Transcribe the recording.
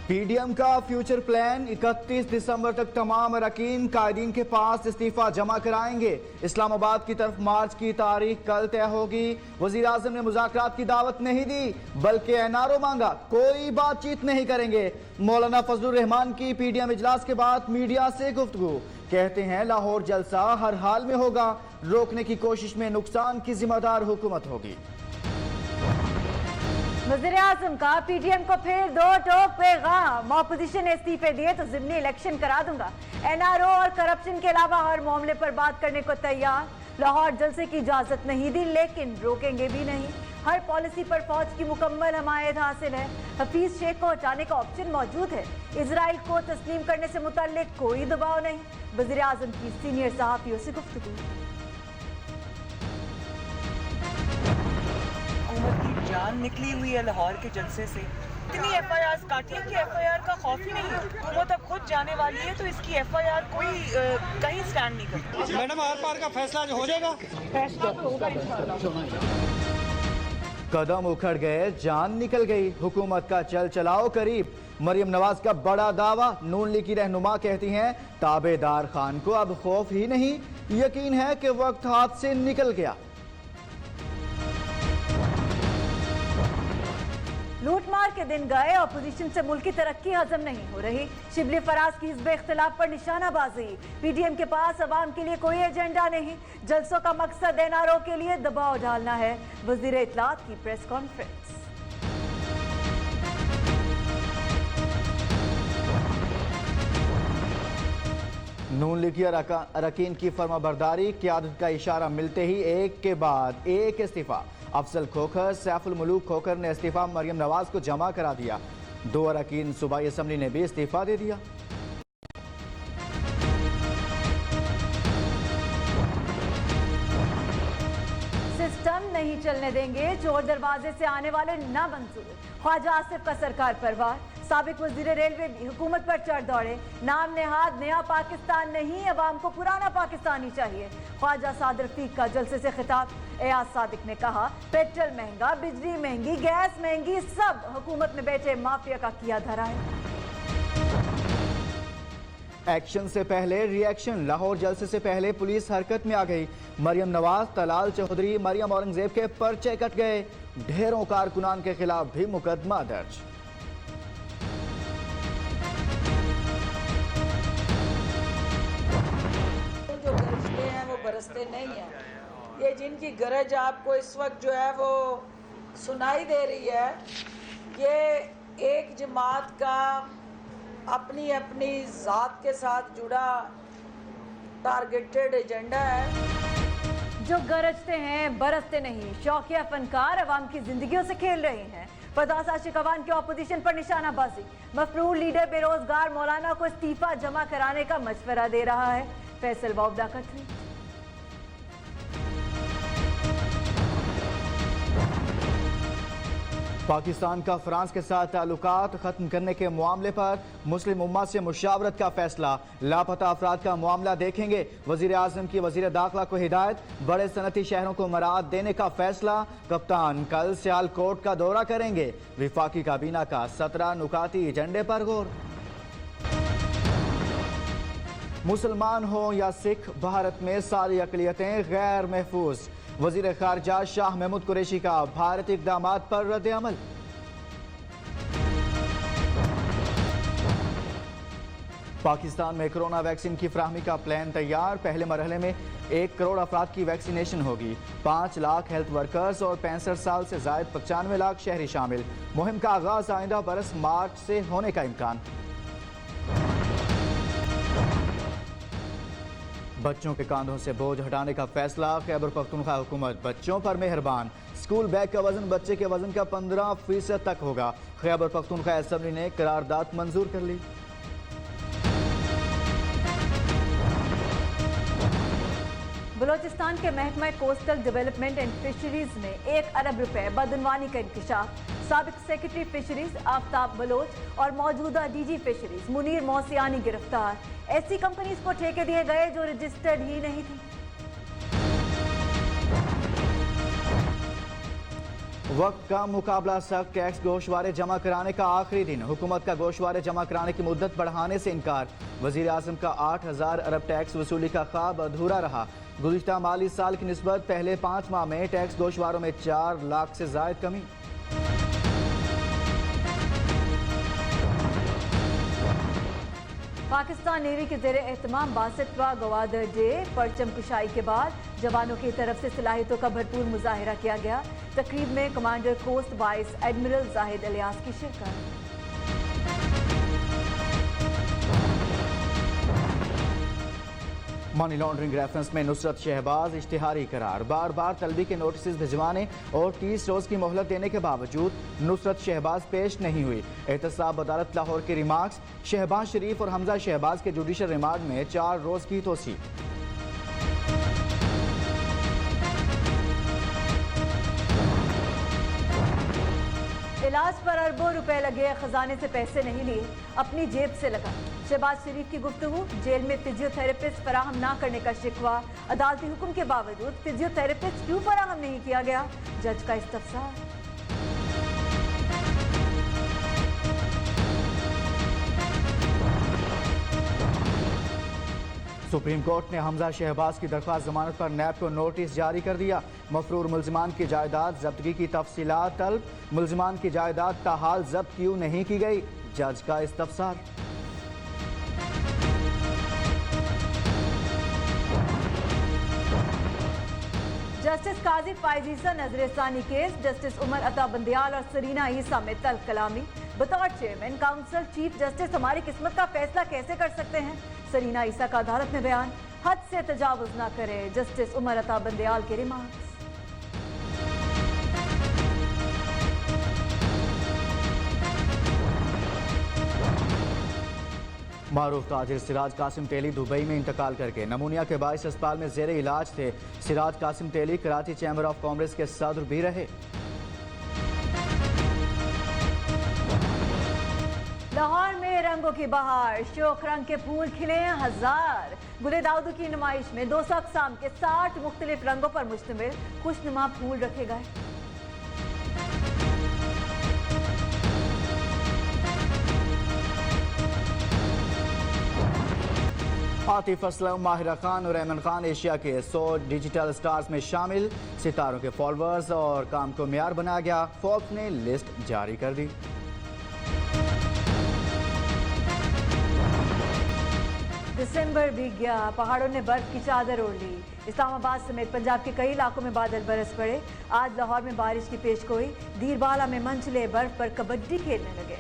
PDM का future plan 31 दिसंबर तक तमाम अरकान कायदीन के पास इस्तीफा जमा कराएंगे। इस्लामाबाद की तरफ मार्च की तारीख कल तय होगी। वजीर आजम ने मुज़ाकरात की दावत नहीं दी बल्कि एनआरओ मांगा, कोई बातचीत नहीं करेंगे। मौलाना फजलुर रहमान की पीडीएम इजलास के बाद मीडिया से गुफ्तगू, कहते हैं लाहौर जलसा हर हाल में होगा, रोकने की कोशिश में नुकसान की जिम्मेदार हुकूमत होगी। वज़ीर आज़म का पीडीएम को फिर दो टोक पैगाम, ऑपोजिशन ने इस्तीफे दिए तो ज़िमनी इलेक्शन करा दूंगा। एनआरओ और करप्शन के अलावा हर मामले पर बात करने को तैयार। लाहौर जलसे की इजाजत नहीं दी लेकिन रोकेंगे भी नहीं। हर पॉलिसी पर फौज की मुकम्मल हमायत हासिल है। हफीज शेख को हटाने का ऑप्शन मौजूद है। इजराइल को तस्लीम करने से मुताल्लिक कोई दबाव नहीं। वज़ीर आज़म की सीनियर सहाफ़ियों से गुफ्तगू। की जान निकली हुई है लाहौर के जलसे से। इतनी एफआईआर काटी है कि एफआईआर का खौफ ही नहीं है। हुकूमत अब खुद जाने वाली है तो इसकी एफआईआर कोई कहीं स्टैंड नहीं करती। मैडम आर पार का फैसला जो हो जाएगा, फैसला तो होगा इंशाअल्लाह। कदम उखड़ गए, जान निकल गई, हुकूमत का चल चलाओ करीब। मरियम नवाज का बड़ा दावा, नून लीग की रहनुमा कहती हैं ताबेदार खान को अब खौफ ही नहीं, यकीन है कि वक्त हाथ से निकल गया। लूटमार के दिन गए, ऑपोजिशन से मुल्क की तरक्की हजम नहीं हो रही। शिबली फराज की हिज़्ब इख्तिलाफ पर निशानाबाजी। पीडीएम के पास अवाम के लिए कोई एजेंडा नहीं। जलसों का मकसद एनआरओ के लिए दबाव डालना है। वज़ीर इत्तलात की प्रेस कॉन्फ्रेंस। नून लीगी अरकान की फर्माबरदारी, क़यादत का इशारा मिलते ही एक के बाद एक इस्तीफा। अफजल खोखर, सैफुल मुलूक खोखर ने इस्तीफा मरियम नवाज को जमा करा दिया। दो अरकान सूबाई असम्बली ने भी इस्तीफा दे दिया। सिस्टम नहीं चलने देंगे, चोर दरवाजे से आने वाले ना मंजूर। ख्वाजा आसिफ का सरकार पर वार। साबिक वजीर रेलवे भी हुकूमत पर चढ़ दौड़े। नाम नेहाद नया पाकिस्तान नहीं, अवाम को पुराना पाकिस्तान ही चाहिए। ख्वाजा साद रफीक का जलसे से खिताब। एयाज सादिक ने कहा पेट्रोल महंगा, बिजली महंगी, गैस महंगी, सब हुकूमत में बैठे माफिया का किया धरा है। एक्शन से पहले रिएक्शन, लाहौर जलसे से पहले पुलिस हरकत में आ गई। मरियम नवाज, तलाल चौधरी, मरियम औरंगजेब के पर्चे कट गए। ढेरों कारकुनान के खिलाफ भी मुकदमा दर्ज। जो गरजते हैं वो बरसते नहीं हैं। ये जिनकी गरज आपको इस वक्त जो है वो सुनाई दे रही है, ये एक जमात का अपनी अपनी ज़ात के साथ जुड़ा टारगेटेड एजेंडा है। जो गरजते हैं बरसते नहीं, शौकिया फनकार अवाम की जिंदगियों से खेल रहे हैं। पदासा शिकवान की ऑपोजिशन पर निशानाबाजी। मफरूर लीडर बेरोजगार मौलाना को इस्तीफा जमा कराने का मशवरा दे रहा है। फैसल बावदा का ट्वीट। पाकिस्तान का फ्रांस के साथ ताल्लुकात खत्म करने के मामले पर मुस्लिम उम्मा से मुशावरत का फैसला। लापता अफराद का मामला देखेंगे। वजीर आजम की वजीर दाखिला को हिदायत, बड़े सनती शहरों को मराहत देने का फैसला। कप्तान कल सियालकोट का दौरा करेंगे। विफाकी काबीना का 17 नुकाती एजेंडे पर गौर। मुसलमान हो या सिख, भारत में सारी अकलियतें गैर महफूज। वजीर खारजा शाह महमूद कुरैशी का भारतीय इक़दामात पर रद्द अमल। पाकिस्तान में कोरोना वैक्सीन की फराहमी का प्लान तैयार। पहले मरहले में 1 करोड़ अफराद की वैक्सीनेशन होगी। 5 लाख हेल्थ वर्कर्स और 65 साल से जायद 95 लाख शहरी शामिल। मुहिम का आगाज आइंदा बरस मार्च से होने का इम्कान। बच्चों के कांधों से बोझ हटाने का फैसला। खैबर पख्तूनख्वा हुकूमत बच्चों पर मेहरबान। स्कूल बैग का वजन बच्चे के वजन का 15% तक होगा। खैबर पख्तूनख्वा असेंबली ने करारदाद मंजूर कर ली। बलोचिस्तान के महकमा कोस्टल डेवलपमेंट एंड फिशरीज में 1 अरब रुपए बदनवानी का इंकशाफ। साबिक सेक्रेटरी फिशरीज आफ्ताब बलोच और मौजूदा डीजी फिशरीज मुनीर मौसियानी गिरफ्तार। ऐसी कंपनीज को ठेके दिए गए जो रजिस्टर्ड ही नहीं थी। वक्त का मुकाबला सख्त, टैक्स गोशवारे जमा कराने का आखिरी दिन। हुकूमत का गोशवारे जमा कराने की मुद्दत बढ़ाने से इनकार। वजीर आजम का 8,000 अरब टैक्स वसूली का ख्वाब अधूरा रहा। गुज़िश्ता माली साल की निस्बत पहले 5 माह में टैक्स गोशवारों में 4 लाख से जायद कमी। पाकिस्तान नेवी के ज़ेरे एहतमाम 62वां गवादर डे परचम कुशाई के बाद जवानों की तरफ से सलाहियतों का भरपूर मुजाहिरा किया गया। तकरीब में commander coast vice admiral Zahid Ilyas की शिरकत। मनी लॉन्ड्रिंग रेफरेंस में नुसरत शहबाज इश्तिहारी करार। बार बार तलबी के नोटिस भिजवाने और 30 रोज की मोहलत देने के बावजूद नुसरत शहबाज पेश नहीं हुई। एहतसाब अदालत लाहौर के रिमार्क्स। शहबाज शरीफ और हमजा शहबाज के जुडिशल रिमांड में 4 रोज की तोसी। इलाज पर अरबों रुपए लगे, खजाने से पैसे नहीं लिए, अपनी जेब से लगा। शहबाज शरीफ की गुफ्तगू। जेल में फिजियोथेरेपिस्ट फराहम ना करने का शिकवा। अदालती हुक्म के बावजूद फिजियोथेरेपिस्ट क्यों फराहम नहीं किया गया, जज का इस्तफसार। सुप्रीम कोर्ट ने हमजा शहबाज की दरख्वास्त जमानत पर नैब को नोटिस जारी कर दिया। मफरूर मुल्जिमान की जायदाद जब्तगी की तफसीलात तलब। मुल्जिमान की जायदाद ताहाल जब्त क्यों नहीं की गई, जज का इस्तफसार। जस्टिस काजी फायजीसा नजरसानी केस। जस्टिस उमर अता बंदियाल और सरीना ईसा में तल्ख कलामी। बतौर चेयरमैन काउंसिल चीफ जस्टिस हमारी किस्मत का फैसला कैसे कर सकते हैं, सरीना ईसा का अदालत में बयान। हद से तजावुज न करे, जस्टिस उमर अता बंदियाल के रिमार्क्स। मारूफ ताजिर सिराज कासिम तेली दुबई में इंतकाल करके नमूनिया के बाइस अस्पताल में जेर इलाज थे। सिराज कासिम तेली कराची चैम्बर ऑफ कॉमर्स के सदर भी रहे। लाहौर में रंगों की बहार, शोख रंग के फूल खिले हैं हजार। गुले दाऊद की नुमाइश में 200 अक़साम के 60 मुख्तलिफ रंगों पर मुश्तमिल खुशनुमा फूल रखे गए। आतिफ असलम, माहिरा खान और अहमद खान एशिया के 100 डिजिटल स्टार्स में शामिल। सितारों के फॉलोअर्स और काम को मेयार बनाया गया। फोर्ब्स ने लिस्ट जारी कर दी। दिसंबर बीत गया, पहाड़ों ने बर्फ की चादर ओढ़ ली। इस्लामाबाद समेत पंजाब के कई इलाकों में बादल बरस पड़े। आज लाहौर में बारिश की पेशगोई। दीरबाला में मंझले बर्फ पर कबड्डी खेलने लगे।